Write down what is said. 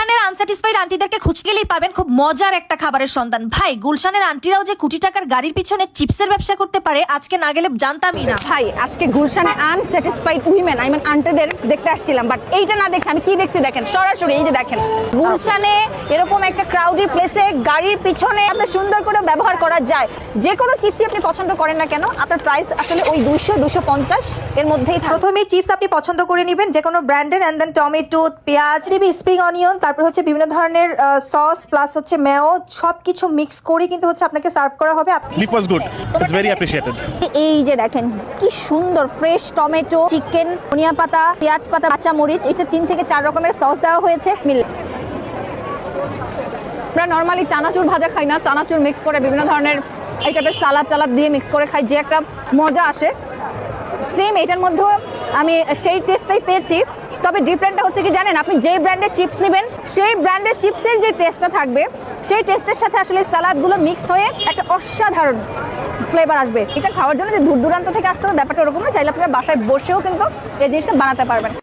গুলশানের আনস্যাটিসফাইড আন্টিদেরকে খুঁজতে গেলেই পাবেন খুব মজার একটা খাবারের সন্ধান। ভাই, গুলশানের আন্টিরাও যে কোটি টাকার গাড়ির পিছনে চিপসের ব্যবসা করতে পারে আজকে না গেলে জানতামই না। ভাই, আজকে গুলশানে আনস্যাটিসফাইড উইমেন আন্টিদের দেখতে আসছিলাম, বাট এইটা না দেখে আমি কি দেখছি দেখেন, সরাসরি এই যে দেখেন গুলশানে এরকম একটা ক্রাউডি প্লেসে গাড়ির পিছনে এত সুন্দর করে ব্যবহার করা যায়। যে কোনো চিপসই আপনি পছন্দ করেন না কেন, আপনার প্রাইস আসলে ওই 200-250 এর মধ্যেই থাকে। প্রথমে চিপস আপনি পছন্দ করে নেবেন যে কোনো ব্র্যান্ডের, এন্ড দেন টমেটো, পেঁয়াজ দিবি, স্প্রিং অনিয়ন, তারপর হচ্ছে বিভিন্ন ধরনের সস প্লাস হচ্ছে মেয়ো, সবকিছু মিক্স করে কিন্তু হচ্ছে আপনাকে সার্ভ করা হবে। Leaf was good. It's very appreciated. এই যে দেখেন কি সুন্দর ফ্রেশ টমেটো, চিকেন, ধনিয়া পাতা, পেঁয়াজ পাতা, কাঁচা মরিচ, এতে 3 থেকে 4 রকমের সস দেওয়া হয়েছে। আমরা নর্মালি চানাচুর ভাজা খাই না, চানাচুর মিক্স করে বিভিন্ন ধরনের এই টাইপের সালাদ টালাদ দিয়ে মিক্স করে খাই, যে একটা মজা আসে, সেম এটার মধ্যেও আমি সেই টেস্টটাই পেয়েছি। তবে ডিফারেন্টটা হচ্ছে কি জানেন, আপনি যেই ব্র্যান্ডের চিপস নেবেন সেই ব্র্যান্ডের চিপসের যে টেস্টটা থাকবে সেই টেস্টের সাথে আসলে সালাদগুলো মিক্স হয়ে একটা অসাধারণ ফ্লেভার আসবে। এটা খাওয়ার জন্য যে দূর দূরান্ত থেকে আসতে হবে ব্যাপারটা ওরকম না, চাইলে আপনারা বাসায় বসেও কিন্তু এই জিনিসটা বানাতে পারবেন।